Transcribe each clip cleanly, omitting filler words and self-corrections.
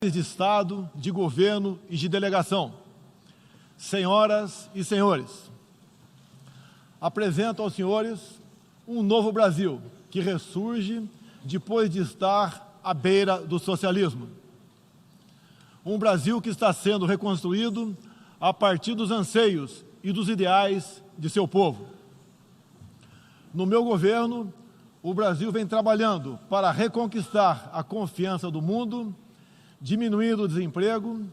de Estado, de governo e de delegação, senhoras e senhores, apresento aos senhores um novo Brasil que ressurge depois de estar à beira do socialismo. Um Brasil que está sendo reconstruído a partir dos anseios e dos ideais de seu povo. No meu governo, o Brasil vem trabalhando para reconquistar a confiança do mundo, diminuindo o desemprego,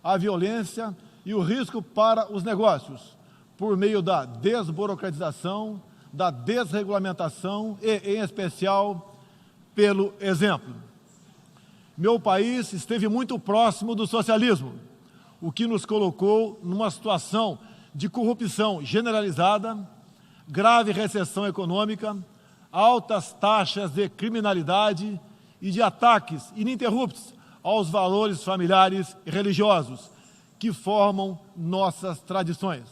a violência e o risco para os negócios, por meio da desburocratização, da desregulamentação e, em especial, pelo exemplo. Meu país esteve muito próximo do socialismo, o que nos colocou numa situação de corrupção generalizada, grave recessão econômica, altas taxas de criminalidade e de ataques ininterruptos aos valores familiares e religiosos que formam nossas tradições.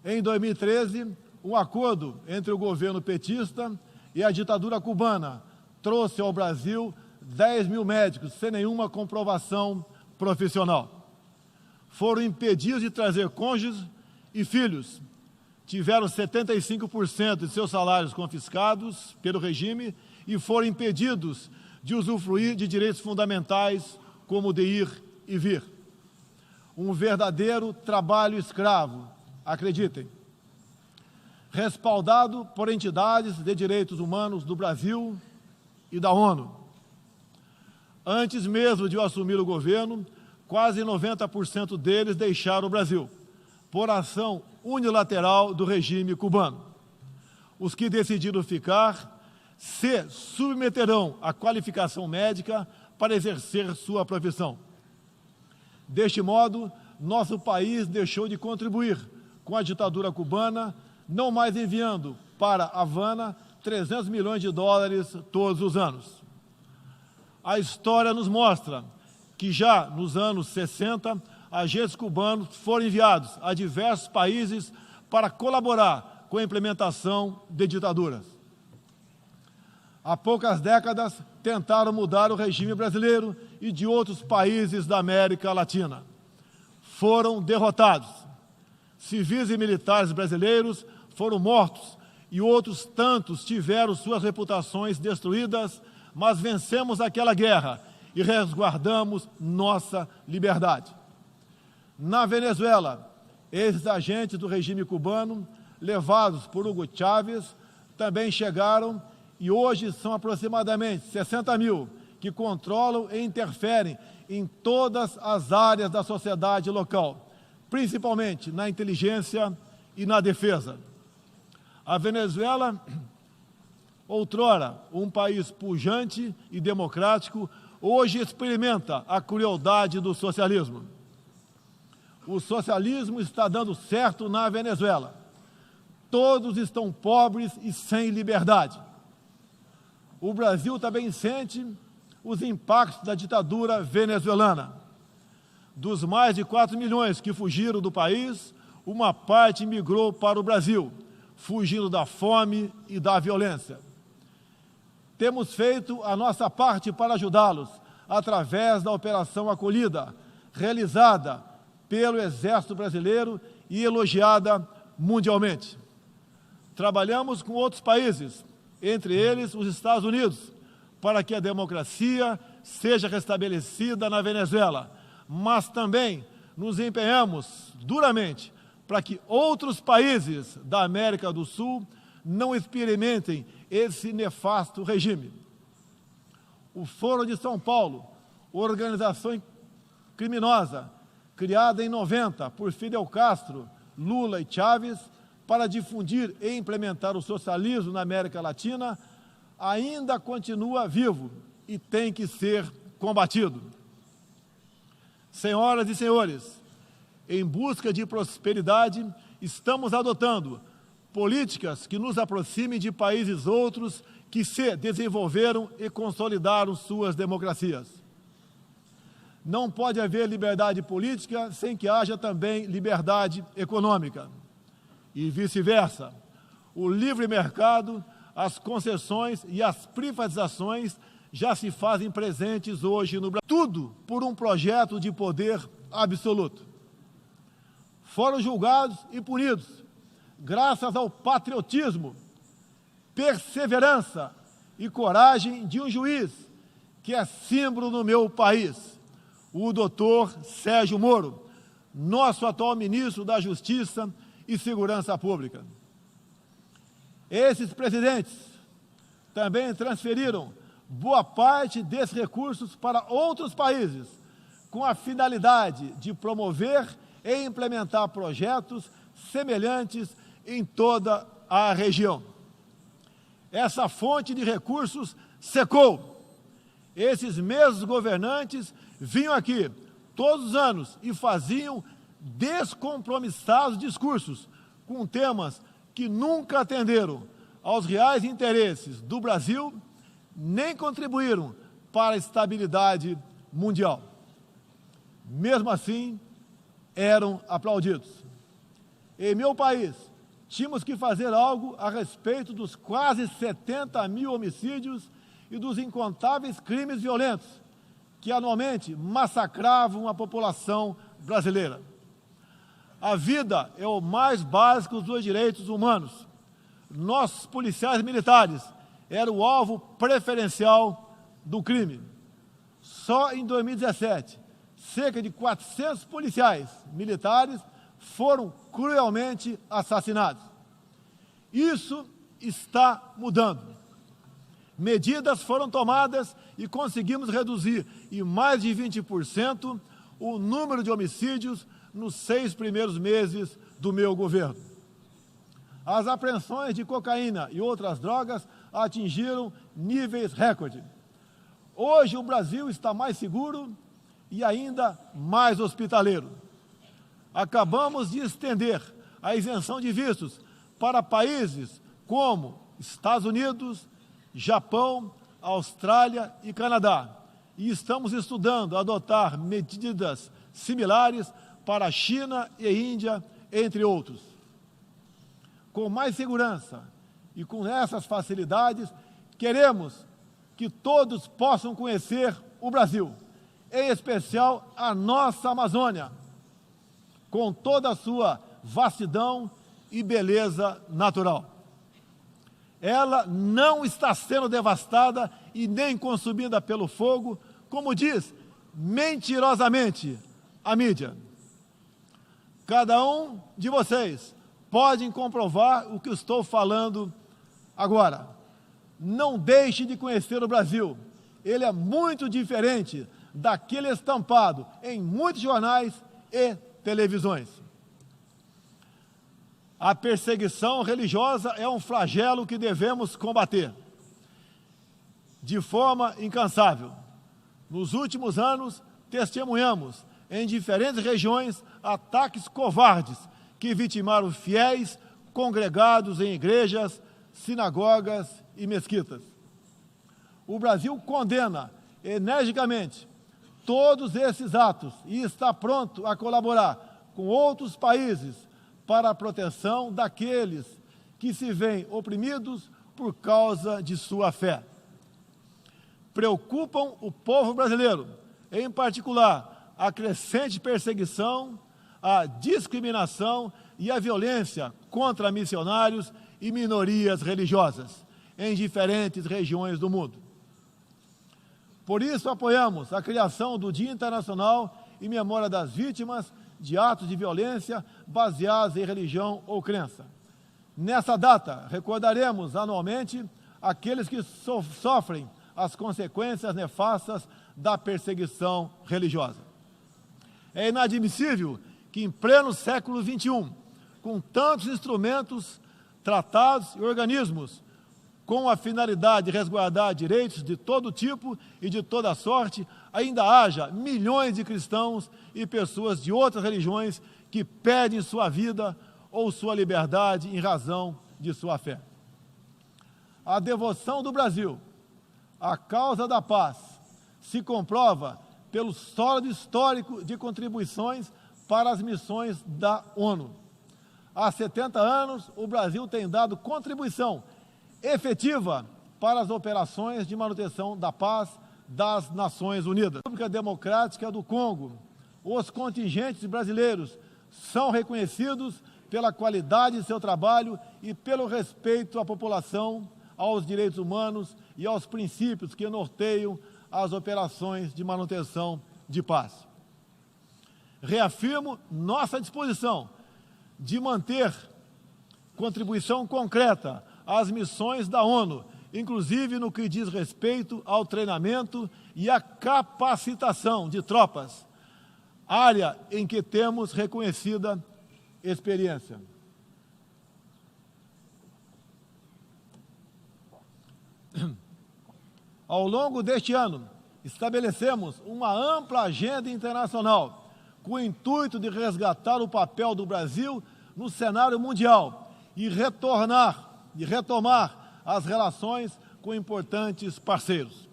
Em 2013, um acordo entre o governo petista e a ditadura cubana trouxe ao Brasil 10 mil médicos sem nenhuma comprovação profissional. Foram impedidos de trazer cônjuges e filhos. Tiveram 75% de seus salários confiscados pelo regime e foram impedidos de usufruir de direitos fundamentais como o de ir e vir. Um verdadeiro trabalho escravo, acreditem. Respaldado por entidades de direitos humanos do Brasil e da ONU. Antes mesmo de eu assumir o governo, quase 90% deles deixaram o Brasil, por ação unilateral do regime cubano. Os que decidiram ficar se submeterão à qualificação médica para exercer sua profissão. Deste modo, nosso país deixou de contribuir com a ditadura cubana, não mais enviando para Havana 300 milhões de dólares todos os anos. A história nos mostra que já nos anos 60, agentes cubanos foram enviados a diversos países para colaborar com a implementação de ditaduras. Há poucas décadas, tentaram mudar o regime brasileiro e de outros países da América Latina. Foram derrotados. Civis e militares brasileiros foram mortos e outros tantos tiveram suas reputações destruídas, mas vencemos aquela guerra e resguardamos nossa liberdade. Na Venezuela, esses agentes do regime cubano, levados por Hugo Chávez, também chegaram e hoje são aproximadamente 60 mil que controlam e interferem em todas as áreas da sociedade local, principalmente na inteligência e na defesa. A Venezuela, outrora um país pujante e democrático, hoje experimenta a crueldade do socialismo. O socialismo está dando certo na Venezuela. Todos estão pobres e sem liberdade. O Brasil também sente os impactos da ditadura venezuelana. Dos mais de 4 milhões que fugiram do país, uma parte migrou para o Brasil, fugindo da fome e da violência. Temos feito a nossa parte para ajudá-los, através da Operação Acolhida, realizada pelo Exército Brasileiro e elogiada mundialmente. Trabalhamos com outros países, entre eles os Estados Unidos, para que a democracia seja restabelecida na Venezuela, mas também nos empenhamos duramente para que outros países da América do Sul não experimentem esse nefasto regime. O Foro de São Paulo, organização criminosa, criada em 90 por Fidel Castro, Lula e Chávez, para difundir e implementar o socialismo na América Latina, ainda continua vivo e tem que ser combatido. Senhoras e senhores, em busca de prosperidade, estamos adotando políticas que nos aproximem de países outros que se desenvolveram e consolidaram suas democracias. Não pode haver liberdade política sem que haja também liberdade econômica. E vice-versa. O livre mercado, as concessões e as privatizações já se fazem presentes hoje no Brasil. Tudo por um projeto de poder absoluto. Foram julgados e punidos, graças ao patriotismo, perseverança e coragem de um juiz que é símbolo no meu país, o doutor Sérgio Moro, nosso atual ministro da Justiça e Segurança Pública. Esses presidentes também transferiram boa parte desses recursos para outros países, com a finalidade de promover e implementar projetos semelhantes em toda a região. Essa fonte de recursos secou. Esses mesmos governantes vinham aqui todos os anos e faziam descompromissados discursos com temas que nunca atenderam aos reais interesses do Brasil, nem contribuíram para a estabilidade mundial. Mesmo assim, eram aplaudidos. Em meu país, tínhamos que fazer algo a respeito dos quase 70 mil homicídios e dos incontáveis crimes violentos que anualmente massacravam a população brasileira. A vida é o mais básico dos direitos humanos. Nossos policiais militares eram o alvo preferencial do crime. Só em 2017, cerca de 400 policiais militares foram cruelmente assassinados. Isso está mudando. Medidas foram tomadas e conseguimos reduzir em mais de 20% o número de homicídios nos 6 primeiros meses do meu governo. As apreensões de cocaína e outras drogas atingiram níveis recorde. Hoje o Brasil está mais seguro e ainda mais hospitaleiro. Acabamos de estender a isenção de vistos para países como Estados Unidos, Japão, Austrália e Canadá. E estamos estudando adotar medidas similares para a China e Índia, entre outros. Com mais segurança e com essas facilidades, queremos que todos possam conhecer o Brasil, em especial a nossa Amazônia, com toda a sua vastidão e beleza natural. Ela não está sendo devastada e nem consumida pelo fogo, como diz mentirosamente a mídia. Cada um de vocês pode comprovar o que estou falando agora. Não deixe de conhecer o Brasil. Ele é muito diferente daquele estampado em muitos jornais e televisões. A perseguição religiosa é um flagelo que devemos combater de forma incansável. Nos últimos anos, testemunhamos em diferentes regiões ataques covardes que vitimaram fiéis congregados em igrejas, sinagogas e mesquitas. O Brasil condena energicamente todos esses atos e está pronto a colaborar com outros países para a proteção daqueles que se veem oprimidos por causa de sua fé. Preocupam o povo brasileiro, em particular, a crescente perseguição, a discriminação e a violência contra missionários e minorias religiosas em diferentes regiões do mundo. Por isso, apoiamos a criação do Dia Internacional em memória das vítimas de atos de violência baseados em religião ou crença. Nessa data, recordaremos anualmente aqueles que sofrem as consequências nefastas da perseguição religiosa. É inadmissível que, em pleno século XXI, com tantos instrumentos, tratados e organismos com a finalidade de resguardar direitos de todo tipo e de toda sorte, ainda haja milhões de cristãos e pessoas de outras religiões que perdem sua vida ou sua liberdade em razão de sua fé. A devoção do Brasil à causa da paz se comprova pelo sólido histórico de contribuições para as missões da ONU. Há 70 anos, o Brasil tem dado contribuição efetiva para as operações de manutenção da paz das Nações Unidas. Na República Democrática do Congo, os contingentes brasileiros são reconhecidos pela qualidade de seu trabalho e pelo respeito à população, aos direitos humanos e aos princípios que norteiam as operações de manutenção de paz. Reafirmo nossa disposição de manter contribuição concreta às missões da ONU, inclusive no que diz respeito ao treinamento e à capacitação de tropas, área em que temos reconhecida experiência. Ao longo deste ano, estabelecemos uma ampla agenda internacional com o intuito de resgatar o papel do Brasil no cenário mundial e retomar as relações com importantes parceiros.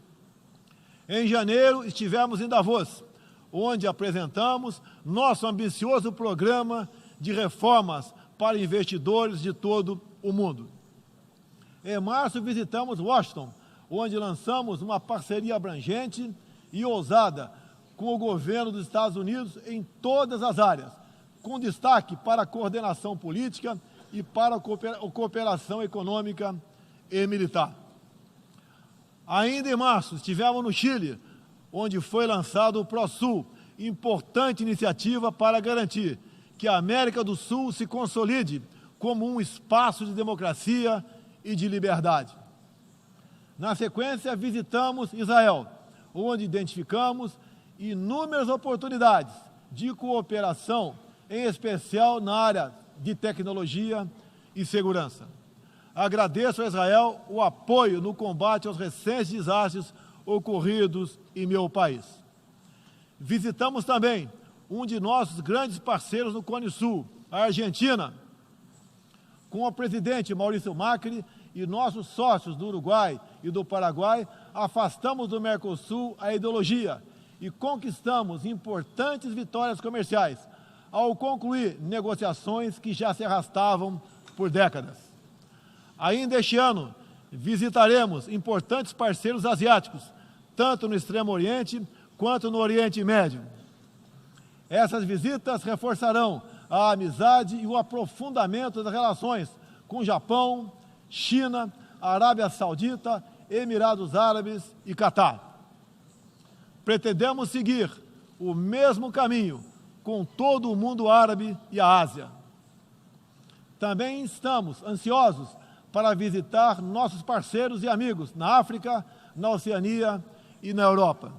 Em janeiro, estivemos em Davos, onde apresentamos nosso ambicioso programa de reformas para investidores de todo o mundo. Em março, visitamos Washington, onde lançamos uma parceria abrangente e ousada com o governo dos Estados Unidos em todas as áreas, com destaque para a coordenação política e para a cooperação econômica e militar. Ainda em março, estivemos no Chile, onde foi lançado o ProSul, importante iniciativa para garantir que a América do Sul se consolide como um espaço de democracia e de liberdade. Na sequência, visitamos Israel, onde identificamos inúmeras oportunidades de cooperação, em especial na área de tecnologia e segurança. Agradeço a Israel o apoio no combate aos recentes desastres ocorridos em meu país. Visitamos também um de nossos grandes parceiros no Cone Sul, a Argentina, com o presidente Maurício Macri e nossos sócios do Uruguai e do Paraguai, afastamos do Mercosul a ideologia e conquistamos importantes vitórias comerciais, ao concluir negociações que já se arrastavam por décadas. Ainda este ano, visitaremos importantes parceiros asiáticos, tanto no Extremo Oriente quanto no Oriente Médio. Essas visitas reforçarão a amizade e o aprofundamento das relações com Japão, China, Arábia Saudita, Emirados Árabes e Catar. Pretendemos seguir o mesmo caminho com todo o mundo árabe e a Ásia. Também estamos ansiosos para visitar nossos parceiros e amigos na África, na Oceania e na Europa.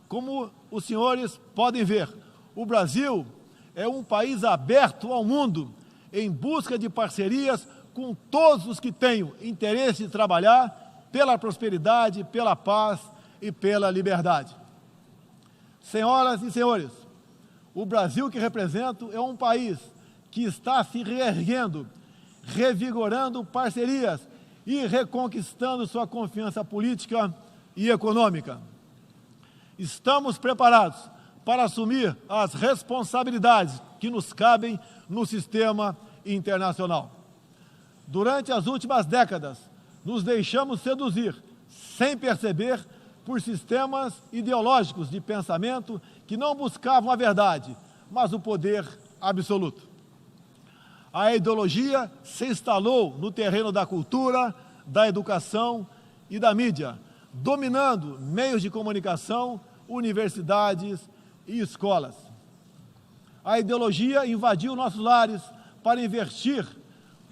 Como os senhores podem ver, o Brasil é um país aberto ao mundo em busca de parcerias com todos os que tenham interesse de trabalhar pela prosperidade, pela paz e pela liberdade. Senhoras e senhores, o Brasil que represento é um país que está se reerguendo, revigorando parcerias e reconquistando sua confiança política e econômica. Estamos preparados para assumir as responsabilidades que nos cabem no sistema internacional. Durante as últimas décadas, nos deixamos seduzir, sem perceber, por sistemas ideológicos de pensamento que não buscavam a verdade, mas o poder absoluto. A ideologia se instalou no terreno da cultura, da educação e da mídia, dominando meios de comunicação, universidades e escolas. A ideologia invadiu nossos lares para investir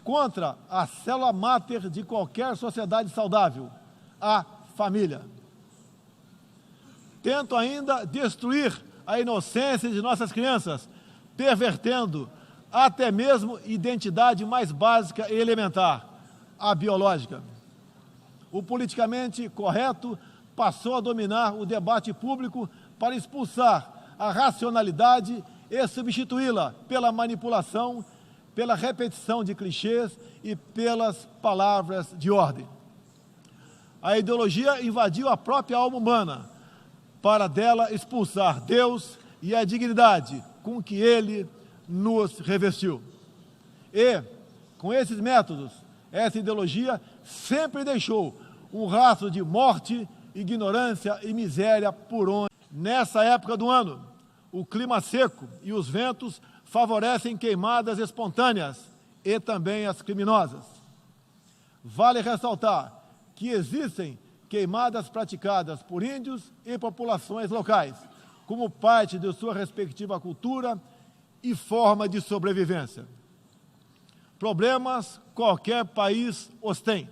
contra a célula máter de qualquer sociedade saudável, a família. Tento ainda destruir a inocência de nossas crianças, pervertendo até mesmo identidade mais básica e elementar, a biológica. O politicamente correto passou a dominar o debate público para expulsar a racionalidade e substituí-la pela manipulação, pela repetição de clichês e pelas palavras de ordem. A ideologia invadiu a própria alma humana, para dela expulsar Deus e a dignidade com que Ele nos revestiu. E, com esses métodos, essa ideologia sempre deixou um rastro de morte, ignorância e miséria por onde. Nessa época do ano, o clima seco e os ventos favorecem queimadas espontâneas e também as criminosas. Vale ressaltar que existem queimadas praticadas por índios e populações locais, como parte de sua respectiva cultura e forma de sobrevivência. Problemas qualquer país os tem.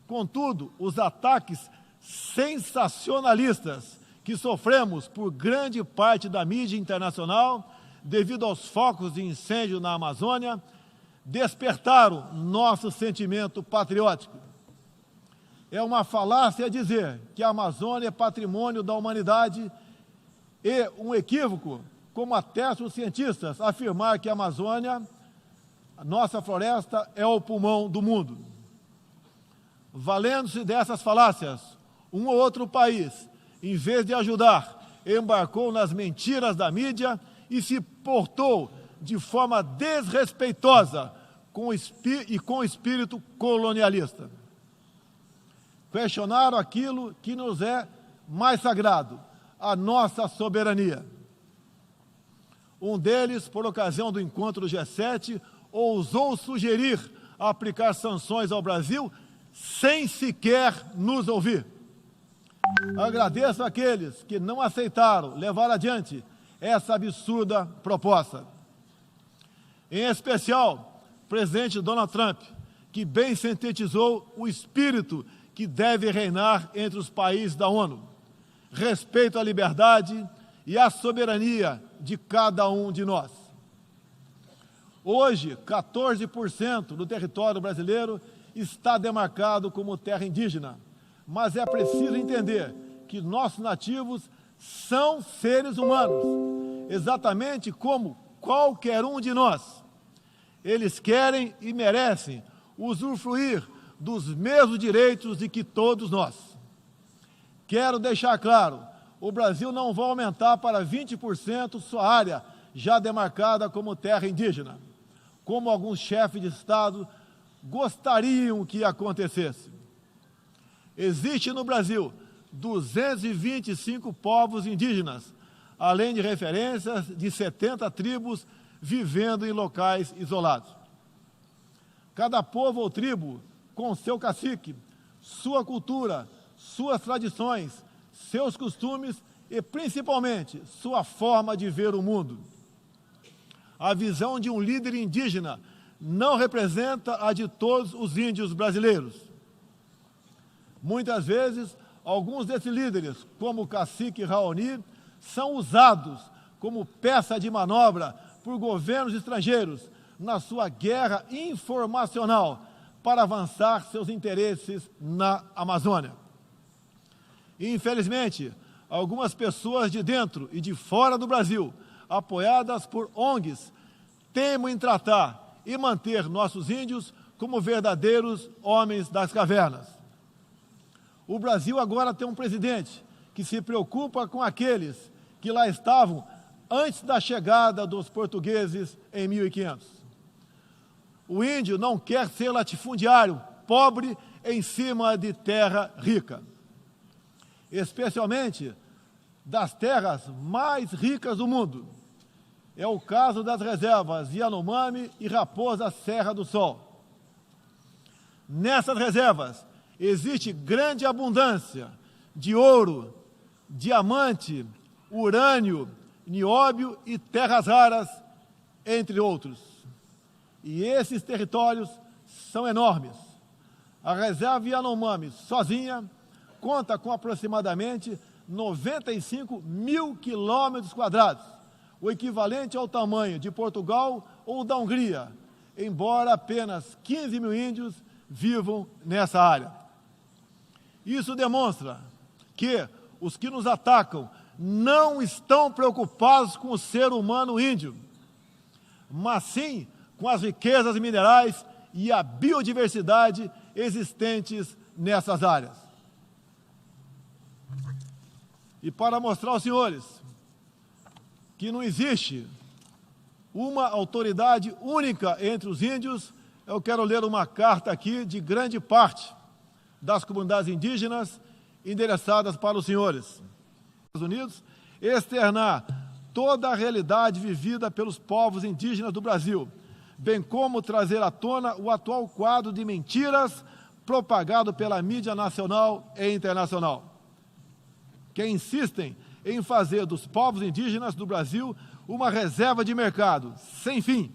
Contudo, os ataques sensacionalistas que sofremos por grande parte da mídia internacional, devido aos focos de incêndio na Amazônia, despertaram nosso sentimento patriótico. É uma falácia dizer que a Amazônia é patrimônio da humanidade e um equívoco, como atestam os cientistas, afirmar que a Amazônia, a nossa floresta, é o pulmão do mundo. Valendo-se dessas falácias, um ou outro país, em vez de ajudar, embarcou nas mentiras da mídia e se portou de forma desrespeitosa com o espírito colonialista. Questionaram aquilo que nos é mais sagrado, a nossa soberania. Um deles, por ocasião do encontro do G7, ousou sugerir aplicar sanções ao Brasil sem sequer nos ouvir. Agradeço àqueles que não aceitaram levar adiante essa absurda proposta. Em especial, o presidente Donald Trump, que bem sintetizou o espírito que deve reinar entre os países da ONU: respeito à liberdade e à soberania de cada um de nós. Hoje, 14% do território brasileiro está demarcado como terra indígena, mas é preciso entender que nossos nativos são seres humanos, exatamente como qualquer um de nós. Eles querem e merecem usufruir dos mesmos direitos de que todos nós. Quero deixar claro, o Brasil não vai aumentar para 20% sua área já demarcada como terra indígena, como alguns chefes de Estado gostariam que acontecesse. Existe no Brasil 225 povos indígenas, além de referências de 70 tribos vivendo em locais isolados. Cada povo ou tribo com seu cacique, sua cultura, suas tradições, seus costumes e, principalmente, sua forma de ver o mundo. A visão de um líder indígena não representa a de todos os índios brasileiros. Muitas vezes, alguns desses líderes, como o cacique Raoni, são usados como peça de manobra por governos estrangeiros na sua guerra informacional para avançar seus interesses na Amazônia. Infelizmente, algumas pessoas de dentro e de fora do Brasil, apoiadas por ONGs, temem em tratar e manter nossos índios como verdadeiros homens das cavernas. O Brasil agora tem um presidente que se preocupa com aqueles que lá estavam antes da chegada dos portugueses em 1500. O índio não quer ser latifundiário, pobre em cima de terra rica, especialmente das terras mais ricas do mundo. É o caso das reservas Yanomami e Raposa Serra do Sol. Nessas reservas existe grande abundância de ouro, diamante, urânio, nióbio e terras raras, entre outros. E esses territórios são enormes. A reserva Yanomami, sozinha, conta com aproximadamente 95 mil quilômetros quadrados, o equivalente ao tamanho de Portugal ou da Hungria, embora apenas 15 mil índios vivam nessa área. Isso demonstra que os que nos atacam não estão preocupados com o ser humano índio, mas sim com as riquezas minerais e a biodiversidade existentes nessas áreas. E para mostrar aos senhores que não existe uma autoridade única entre os índios, eu quero ler uma carta aqui de grande parte das comunidades indígenas endereçadas para os senhores. Estados Unidos, externar toda a realidade vivida pelos povos indígenas do Brasil, bem como trazer à tona o atual quadro de mentiras propagado pela mídia nacional e internacional, que insistem em fazer dos povos indígenas do Brasil uma reserva de mercado sem fim,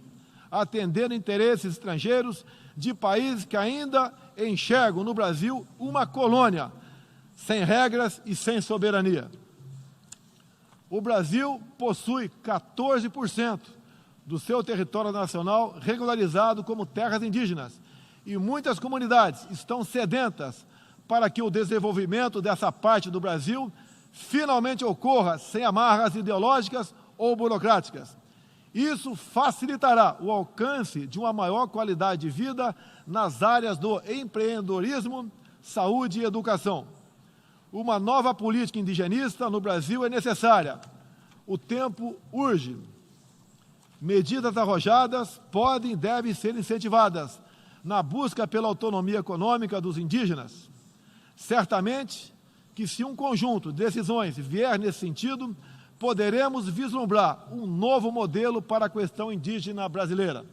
atendendo interesses estrangeiros de países que ainda enxergam no Brasil uma colônia, sem regras e sem soberania. O Brasil possui 14% do seu território nacional regularizado como terras indígenas, e muitas comunidades estão sedentas para que o desenvolvimento dessa parte do Brasil finalmente ocorra sem amarras ideológicas ou burocráticas. Isso facilitará o alcance de uma maior qualidade de vida nas áreas do empreendedorismo, saúde e educação. Uma nova política indigenista no Brasil é necessária. O tempo urge. Medidas arrojadas podem e devem ser incentivadas na busca pela autonomia econômica dos indígenas. Certamente que, se um conjunto de decisões vier nesse sentido, poderemos vislumbrar um novo modelo para a questão indígena brasileira.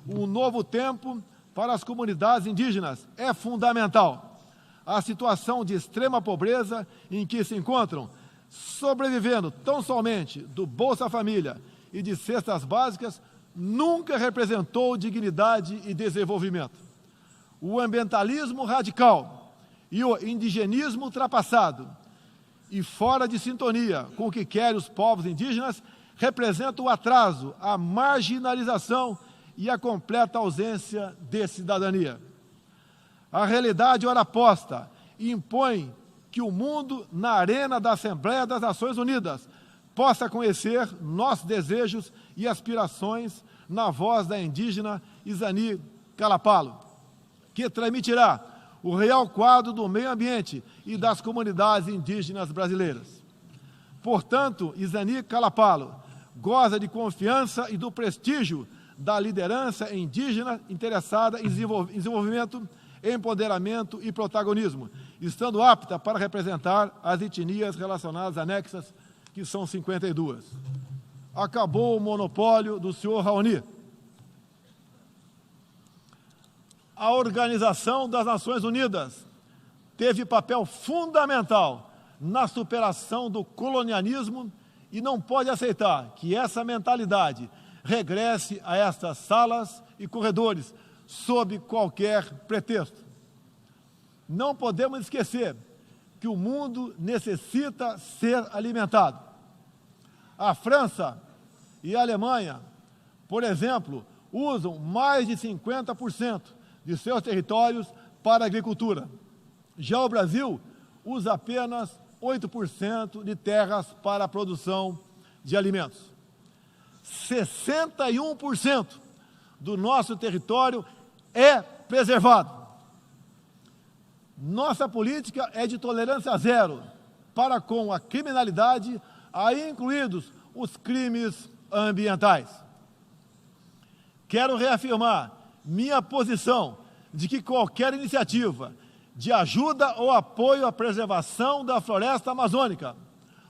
Um novo tempo para as comunidades indígenas é fundamental. A situação de extrema pobreza em que se encontram, sobrevivendo tão somente do Bolsa Família e de cestas básicas, nunca representou dignidade e desenvolvimento. O ambientalismo radical e o indigenismo ultrapassado e fora de sintonia com o que querem os povos indígenas representam o atraso, a marginalização e a completa ausência de cidadania. A realidade ora posta impõe que o mundo, na arena da Assembleia das Nações Unidas, possa conhecer nossos desejos e aspirações na voz da indígena Izani Kalapalo, que transmitirá o real quadro do meio ambiente e das comunidades indígenas brasileiras. Portanto, Izani Kalapalo goza de confiança e do prestígio da liderança indígena interessada em desenvolvimento, empoderamento e protagonismo, estando apta para representar as etnias relacionadas anexas, que são 52. Acabou o monopólio do senhor Raoni. A Organização das Nações Unidas teve papel fundamental na superação do colonialismo e não pode aceitar que essa mentalidade regresse a estas salas e corredores sob qualquer pretexto. Não podemos esquecer que o mundo necessita ser alimentado. A França e a Alemanha, por exemplo, usam mais de 50% de seus territórios para a agricultura. Já o Brasil usa apenas 8% de terras para a produção de alimentos. 61% do nosso território é preservado. Nossa política é de tolerância zero para com a criminalidade, aí incluídos os crimes ambientais. Quero reafirmar minha posição de que qualquer iniciativa de ajuda ou apoio à preservação da floresta amazônica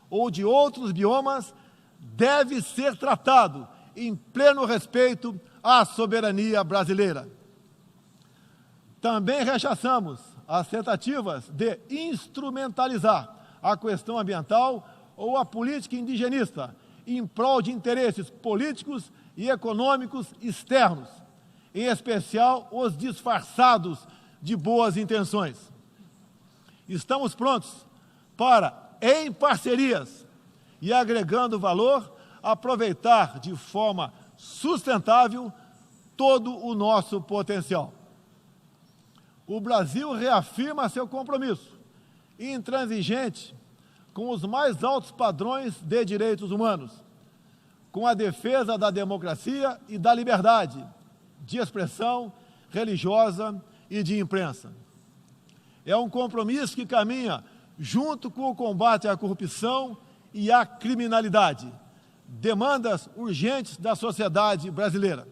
ou de outros biomas deve ser tratado em pleno respeito à soberania brasileira. Também rechaçamos as tentativas de instrumentalizar a questão ambiental ou a política indigenista em prol de interesses políticos e econômicos externos, em especial os disfarçados de boas intenções. Estamos prontos para, em parcerias e agregando valor, aproveitar de forma sustentável todo o nosso potencial. O Brasil reafirma seu compromisso intransigente com os mais altos padrões de direitos humanos, com a defesa da democracia e da liberdade de expressão religiosa e de imprensa. É um compromisso que caminha junto com o combate à corrupção e à criminalidade, demandas urgentes da sociedade brasileira.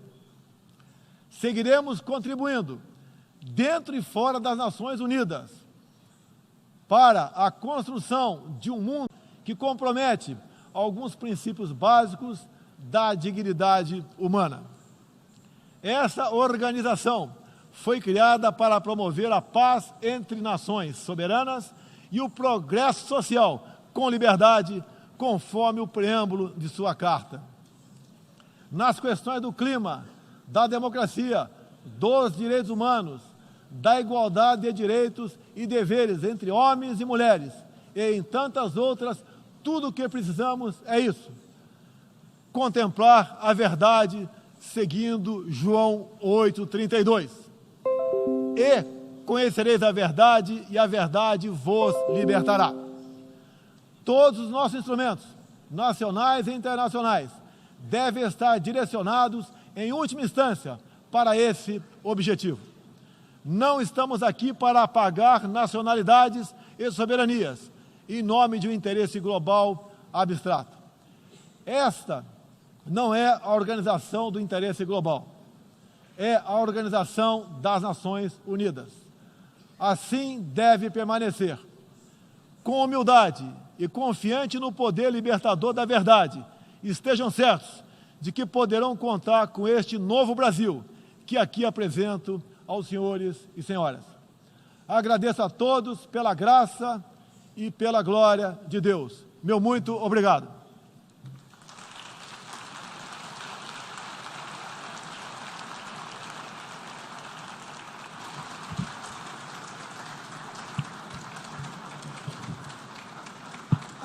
Seguiremos contribuindo, dentro e fora das Nações Unidas, para a construção de um mundo que compromete alguns princípios básicos da dignidade humana. Essa organização foi criada para promover a paz entre nações soberanas e o progresso social com liberdade, conforme o preâmbulo de sua carta. Nas questões do clima, da democracia, dos direitos humanos, da igualdade de direitos e deveres entre homens e mulheres, e em tantas outras, tudo o que precisamos é isso: contemplar a verdade seguindo João 8,32. E conhecereis a verdade, e a verdade vos libertará. Todos os nossos instrumentos, nacionais e internacionais, devem estar direcionados, em última instância, para esse objetivo. Não estamos aqui para apagar nacionalidades e soberanias, em nome de um interesse global abstrato. Esta não é a organização do interesse global, é a Organização das Nações Unidas. Assim deve permanecer, com humildade e confiante no poder libertador da verdade. Estejam certos de que poderão contar com este novo Brasil, que aqui apresento aos senhores e senhoras. Agradeço a todos pela graça e pela glória de Deus. Meu muito obrigado.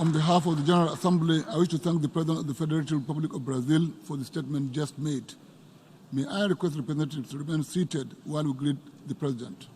On behalf of the General Assembly, I wish to thank the President of the Federated Republic of Brazil for the statement just made. May I request representatives to remain seated while we greet the President.